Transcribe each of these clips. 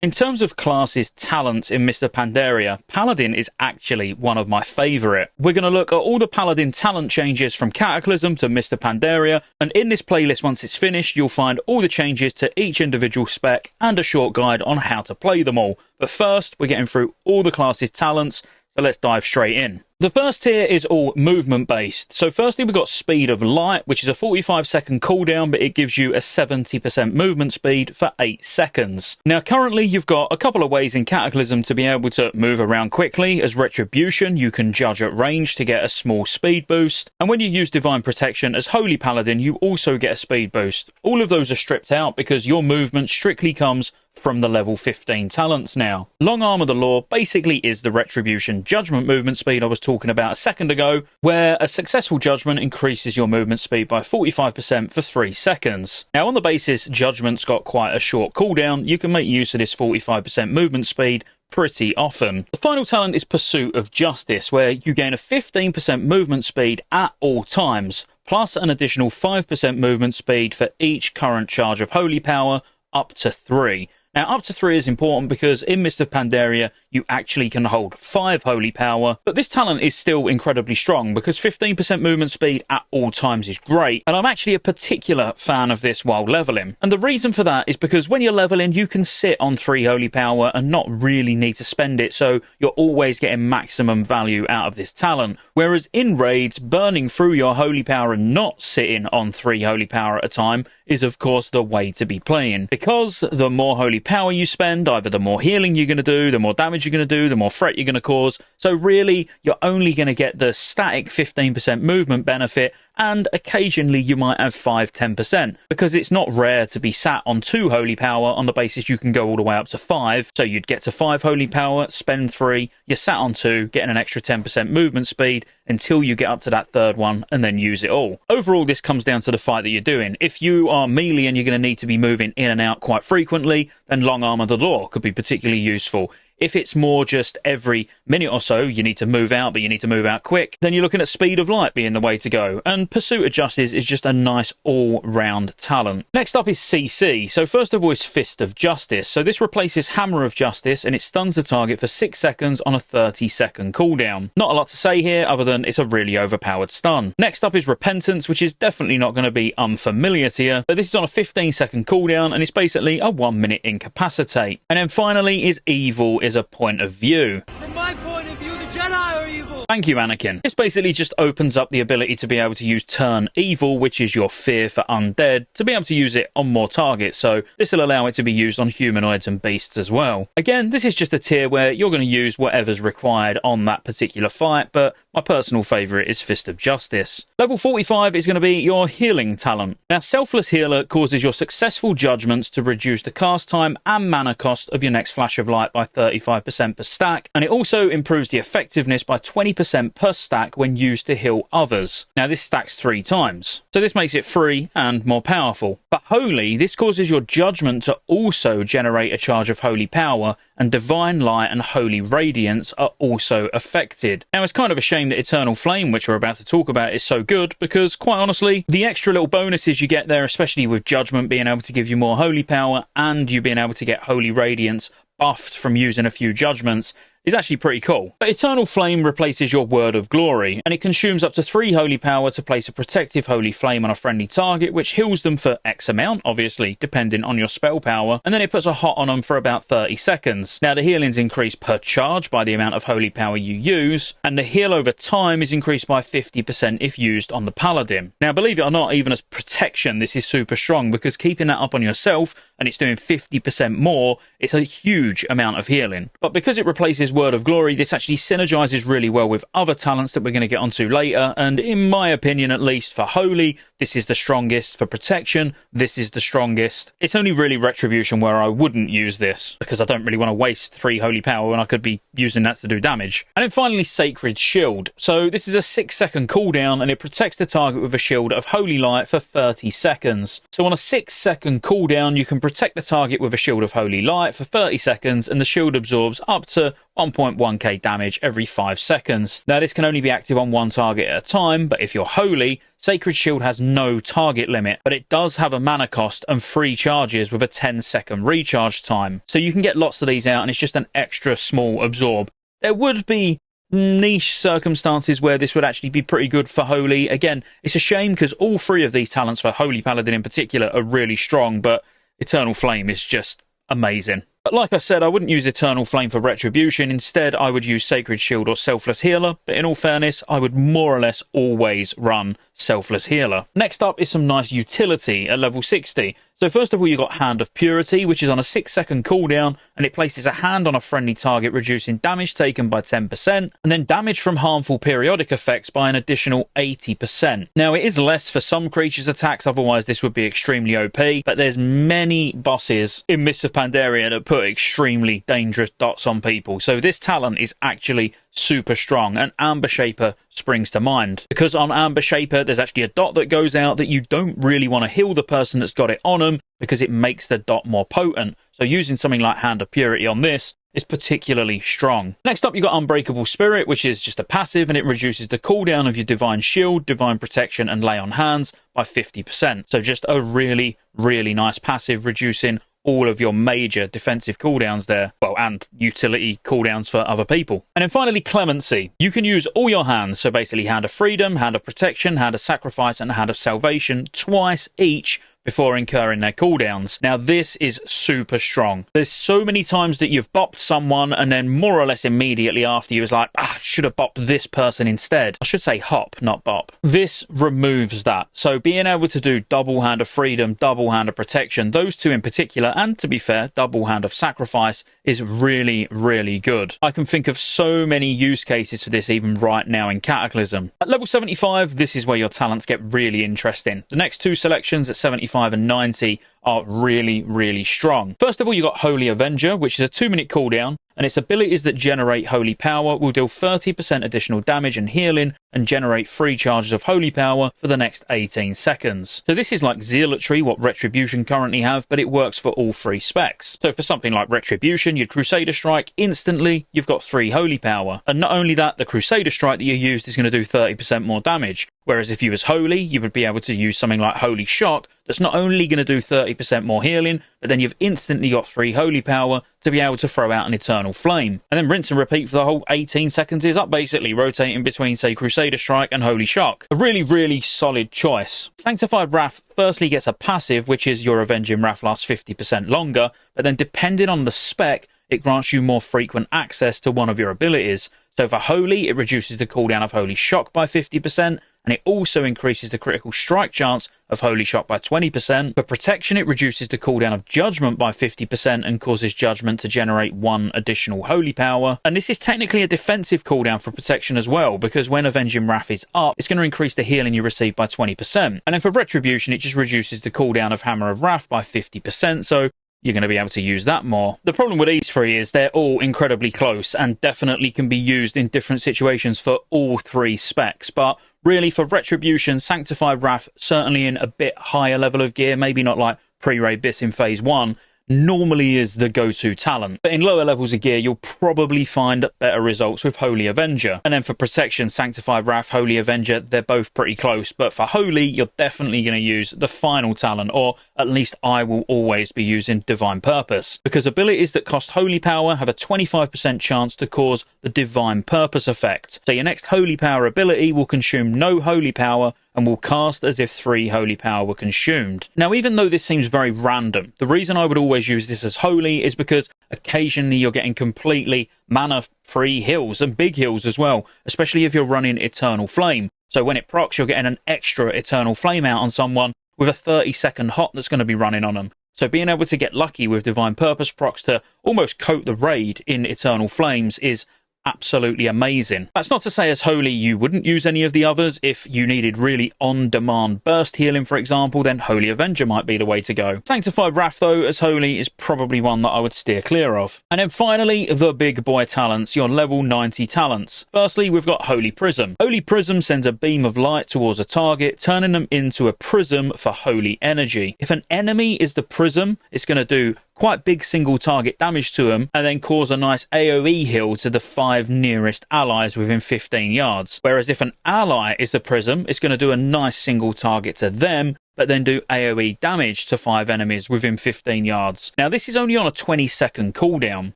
In terms of classes talents in Mr. Pandaria, Paladin is actually one of my favourite. We're going to look at all the Paladin talent changes from Cataclysm to Mr. Pandaria, and in this playlist once it's finished you'll find all the changes to each individual spec and a short guide on how to play them all. But first we're getting through all the classes talents, so let's dive straight in. The first tier is all movement based. So firstly we've got Speed of Light, which is a 45-second cooldown, but it gives you a 70% movement speed for 8 seconds. Now currently you've got a couple of ways in Cataclysm to be able to move around quickly. As Retribution, you can judge at range to get a small speed boost, and when you use Divine Protection as Holy Paladin you also get a speed boost. All of those are stripped out because your movement strictly comes from the level 15 talents now. Long Arm of the Law basically is the Retribution Judgment movement speed I was talking about a second ago, where a successful judgment increases your movement speed by 45% for 3 seconds. Now on the basis Judgment's got quite a short cooldown, you can make use of this 45% movement speed pretty often. The final talent is Pursuit of Justice, where you gain a 15% movement speed at all times, plus an additional 5% movement speed for each current charge of Holy Power, up to 3. Now, up to 3 is important because in Mr. Pandaria, you actually can hold 5 Holy Power, but this talent is still incredibly strong because 15% movement speed at all times is great, and I'm actually a particular fan of this while leveling. And the reason for that is because when you're leveling, you can sit on 3 Holy Power and not really need to spend it, so you're always getting maximum value out of this talent. Whereas in raids, burning through your Holy Power and not sitting on 3 Holy Power at a time is of course the way to be playing, because the more Holy Power you spend, either the more healing you're going to do, the more damage you're going to do, the more threat you're going to cause. So really you're only going to get the static 15% movement benefit, and occasionally you might have 5-10%, because it's not rare to be sat on 2 Holy Power on the basis you can go all the way up to 5. So you'd get to 5 Holy Power, spend 3, you're sat on 2, getting an extra 10% movement speed until you get up to that third one and then use it all. Overall this comes down to the fight that you're doing. If you are melee and you're going to need to be moving in and out quite frequently, then Long Arm of the Law could be particularly useful. If it's more just every minute or so you need to move out, but you need to move out quick, then you're looking at Speed of Light being the way to go. And Pursuit of Justice is just a nice all-round talent. Next up is CC. So first of all is Fist of Justice. So this replaces Hammer of Justice and it stuns the target for 6 seconds on a 30-second cooldown. Not a lot to say here other than it's a really overpowered stun. Next up is Repentance, which is definitely not going to be unfamiliar to you, but this is on a 15-second cooldown and it's basically a 1-minute incapacitate. And then finally is Evil is a point of view. From my point of view, the Jedi are evil. Thank you, Anakin. This basically just opens up the ability to be able to use Turn Evil, which is your fear for undead, to be able to use it on more targets, so this will allow it to be used on humanoids and beasts as well. Again, this is just a tier where you're going to use whatever's required on that particular fight, but my personal favourite is Fist of Justice. Level 45 is going to be your healing talent. Now, Selfless Healer causes your successful judgments to reduce the cast time and mana cost of your next flash of light by 35% per stack, and it also improves the effectiveness by 20% per stack when used to heal others. Now, this stacks 3 times, so this makes it free and more powerful. But Holy, this causes your judgment to also generate a charge of Holy Power, and Divine Light and Holy Radiance are also affected. Now, it's kind of a shame that Eternal Flame, which we're about to talk about, is so good, because quite honestly, the extra little bonuses you get there, especially with Judgment being able to give you more Holy Power and you being able to get Holy Radiance buffed from using a few Judgments, is actually pretty cool. But Eternal Flame replaces your Word of Glory, and it consumes up to 3 Holy Power to place a protective Holy Flame on a friendly target, which heals them for X amount, obviously, depending on your spell power, and then it puts a hot on them for about 30 seconds. Now, the healing's increased per charge by the amount of Holy Power you use, and the heal over time is increased by 50% if used on the Paladin. Now, believe it or not, even as protection, this is super strong, because keeping that up on yourself, and it's doing 50% more, it's a huge amount of healing. But because it replaces Word of Glory, this actually synergizes really well with other talents that we're going to get onto later, and in my opinion, at least for Holy, this is the strongest. For protection, this is the strongest. It's only really Retribution where I wouldn't use this, because I don't really want to waste 3 Holy Power when I could be using that to do damage. And then finally, Sacred Shield. So this is a 6-second cooldown, and it protects the target with a shield of Holy Light for 30 seconds. So on a 6-second cooldown, you can protect the target with a shield of Holy Light for 30 seconds, and the shield absorbs up to 1.1k damage every 5 seconds. Now this can only be active on one target at a time, but if you're holy, Sacred Shield has no target limit, but it does have a mana cost and 3 charges with a 10-second recharge time. So you can get lots of these out, and it's just an extra small absorb. There would be niche circumstances where this would actually be pretty good for Holy. Again, it's a shame because all 3 of these talents for Holy Paladin in particular are really strong, but Eternal Flame is just amazing. But like I said, I wouldn't use Eternal Flame for Retribution. Instead, I would use Sacred Shield or Selfless Healer. But in all fairness, I would more or less always run Selfless Healer. Next up is some nice utility at level 60. So first of all, you've got Hand of Purity, which is on a 6-second cooldown, and it places a hand on a friendly target, reducing damage taken by 10%, and then damage from harmful periodic effects by an additional 80%. Now, it is less for some creatures' attacks, otherwise this would be extremely OP, but there's many bosses in Mists of Pandaria that put extremely dangerous dots on people, so this talent is actually super strong, and Amber Shaper springs to mind. Because on Amber Shaper, there's actually a dot that goes out that you don't really want to heal the person that's got it on them, because it makes the dot more potent. So using something like Hand of Purity on this is particularly strong. Next up, you've got Unbreakable Spirit, which is just a passive, and it reduces the cooldown of your Divine Shield, Divine Protection, and Lay on Hands by 50%. So just a really, really nice passive, reducing all of your major defensive cooldowns there, well, and utility cooldowns for other people. And then finally, Clemency. You can use all your hands, so basically Hand of Freedom, Hand of Protection, Hand of Sacrifice, and Hand of Salvation, twice each before incurring their cooldowns. Now, this is super strong. There's so many times that you've bopped someone, and then more or less immediately after you was like, I should have bopped this person instead. I should say hop, not bop. This removes that. So being able to do double Hand of Freedom, double Hand of Protection, those two in particular, and to be fair, double Hand of Sacrifice, is really, really good. I can think of so many use cases for this even right now in Cataclysm. At level 75, this is where your talents get really interesting. The next 2 selections at 75 and 90 are really, really strong. First of all, you've got Holy Avenger, which is a 2-minute cooldown, and its abilities that generate holy power will deal 30% additional damage and healing and generate 3 charges of holy power for the next 18 seconds. So this is like Zealotry, what Retribution currently have, but it works for all 3 specs. So for something like Retribution, you'd Crusader Strike, instantly you've got 3 holy power. And not only that, the Crusader Strike that you used is going to do 30% more damage. Whereas if you was Holy, you would be able to use something like Holy Shock, that's not only going to do 30% more healing, but then you've instantly got 3 holy power to be able to throw out an Eternal Flame. And then rinse and repeat for the whole 18 seconds is up, basically, rotating between, say, Crusader Strike and Holy Shock. A really, really solid choice. Sanctified Wrath firstly gets a passive, which is your Avenging Wrath lasts 50% longer, but then depending on the spec, it grants you more frequent access to one of your abilities. So for Holy, it reduces the cooldown of Holy Shock by 50%, and it also increases the critical strike chance of Holy Shock by 20%. For Protection, it reduces the cooldown of Judgment by 50% and causes Judgment to generate 1 additional holy power. And this is technically a defensive cooldown for Protection as well, because when Avenging Wrath is up, it's going to increase the healing you receive by 20%. And then for Retribution, it just reduces the cooldown of Hammer of Wrath by 50%, so you're going to be able to use that more. The problem with these 3 is they're all incredibly close and definitely can be used in different situations for all 3 specs, but really, for Retribution, Sanctified Wrath, certainly in a bit higher level of gear, maybe not like Pre-Raid Bis in Phase 1, normally is the go-to talent. But in lower levels of gear, you'll probably find better results with Holy Avenger. And then for Protection, Sanctified Wrath, Holy Avenger, they're both pretty close. But for Holy, you're definitely going to use the final talent, or at least I will always be using Divine Purpose. Because abilities that cost holy power have a 25% chance to cause the Divine Purpose effect. So your next holy power ability will consume no holy power and will cast as if 3 holy power were consumed. Now, even though this seems very random, the reason I would always use this as holy is because occasionally you're getting completely mana-free heals, and big heals as well, especially if you're running Eternal Flame. So when it procs, you're getting an extra Eternal Flame out on someone with a 30-second hot that's going to be running on them. So being able to get lucky with Divine Purpose procs to almost coat the raid in Eternal Flames is absolutely amazing. That's not to say as Holy you wouldn't use any of the others. If you needed really on-demand burst healing, for example, then Holy Avenger might be the way to go. Sanctified Wrath, though, as Holy is probably one that I would steer clear of. And then finally, the big boy talents, your level 90 talents. Firstly, we've got Holy Prism. Holy Prism sends a beam of light towards a target, turning them into a prism for holy energy. If an enemy is the prism, it's going to do quite big single target damage to them, and then cause a nice AoE heal to the 5 nearest allies within 15 yards. Whereas if an ally is the Prism, it's going to do a nice single target to them, but then do AoE damage to 5 enemies within 15 yards. Now, this is only on a 20-second cooldown.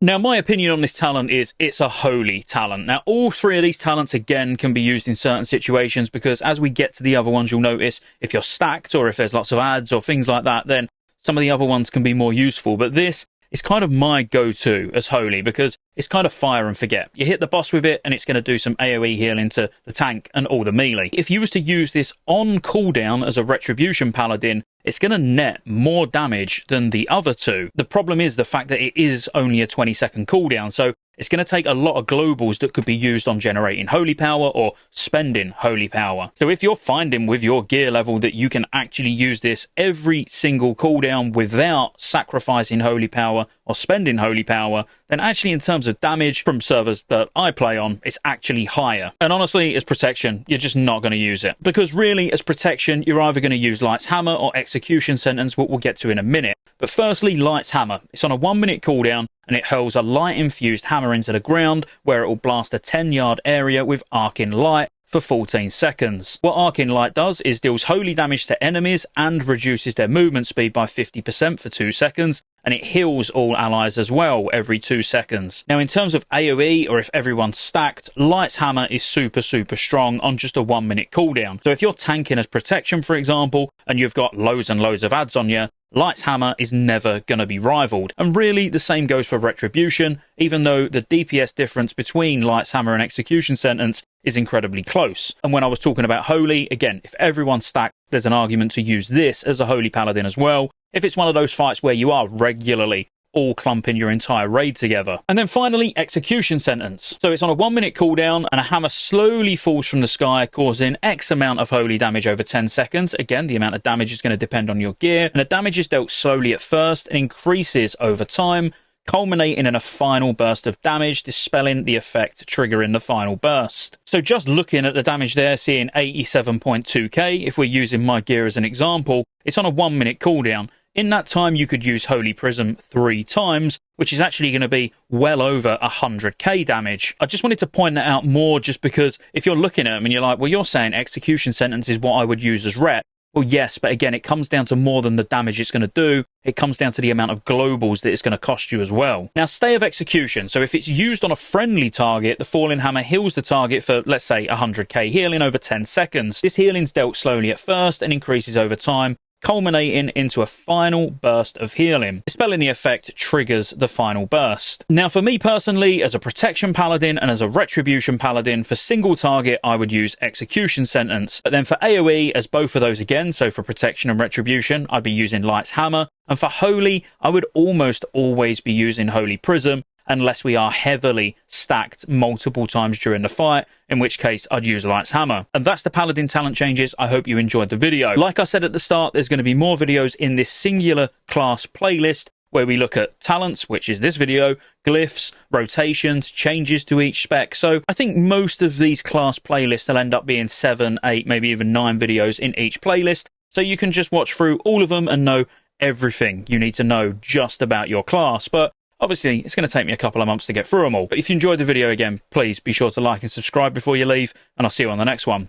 Now, my opinion on this talent is it's a holy talent. Now, all 3 of these talents, again, can be used in certain situations, because as we get to the other ones, you'll notice if you're stacked or if there's lots of ads or things like that, then some of the other ones can be more useful. But this is kind of my go-to as holy, because it's kind of fire and forget. You hit the boss with it and it's going to do some AoE healing to the tank and all the melee. If you was to use this on cooldown as a Retribution Paladin, it's going to net more damage than the other 2. The problem is the fact that it is only a 20-second cooldown, so it's going to take a lot of globals that could be used on generating holy power or spending holy power. So if you're finding with your gear level that you can actually use this every single cooldown without sacrificing holy power or spending holy power, then actually in terms of damage from servers that I play on, it's actually higher. And honestly, as protection, you're just not going to use it. Because really, as protection, you're either going to use Light's Hammer or Execution Sentence, what we'll get to in a minute. But firstly, Light's Hammer. It's on a 1-minute cooldown, and it hurls a light-infused hammer into the ground, where it will blast a 10-yard area with Arcing Light for 14 seconds. What Arcing Light does is deals holy damage to enemies and reduces their movement speed by 50% for 2 seconds, and it heals all allies as well every 2 seconds. Now, in terms of AoE, or if everyone's stacked, Light's Hammer is super strong on just a 1-minute cooldown. So if you're tanking as protection, for example, and you've got loads and loads of ads on you, Light's Hammer is never going to be rivaled. And really, the same goes for Retribution, even though the DPS difference between Light's Hammer and Execution Sentence is incredibly close. And when I was talking about Holy, again, if everyone's stacked, there's an argument to use this as a Holy Paladin as well, if it's one of those fights where you are regularly all clumping your entire raid together. And then finally, Execution Sentence. So it's on a 1-minute cooldown, and a hammer slowly falls from the sky, causing X amount of holy damage over 10 seconds. Again, the amount of damage is going to depend on your gear, and the damage is dealt slowly at first and increases over time, culminating in a final burst of damage, dispelling the effect, triggering the final burst. So just looking at the damage there, seeing 87.2k, if we're using my gear as an example, it's on a 1-minute cooldown. In that time, you could use Holy Prism 3 times, which is actually going to be well over 100k damage. I just wanted to point that out more, just because if you're looking at them and you're like, well, you're saying Execution Sentence is what I would use as rep. Well, yes, but again, it comes down to more than the damage it's going to do. It comes down to the amount of globals that it's going to cost you as well. Now, Stay of Execution. So if it's used on a friendly target, the Falling Hammer heals the target for, let's say, 100k healing over 10 seconds. This healing's dealt slowly at first and increases over time, culminating into a final burst of healing. Dispelling the effect triggers the final burst. Now, for me personally, as a Protection Paladin and as a Retribution Paladin, for single target, I would use Execution Sentence. But then for AoE, as both of those again, so for Protection and Retribution, I'd be using Light's Hammer. And for Holy, I would almost always be using Holy Prism, unless we are heavily stacked multiple times during the fight, in which case I'd use Light's Hammer. And that's the Paladin talent changes. I hope you enjoyed the video. Like I said at the start, there's going to be more videos in this singular class playlist, where we look at talents, which is this video, glyphs, rotations, changes to each spec. So I think most of these class playlists will end up being 7, 8, maybe even 9 videos in each playlist. So you can just watch through all of them and know everything you need to know just about your class. But obviously, it's going to take me a couple of months to get through them all. But if you enjoyed the video again, please be sure to like and subscribe before you leave, and I'll see you on the next one.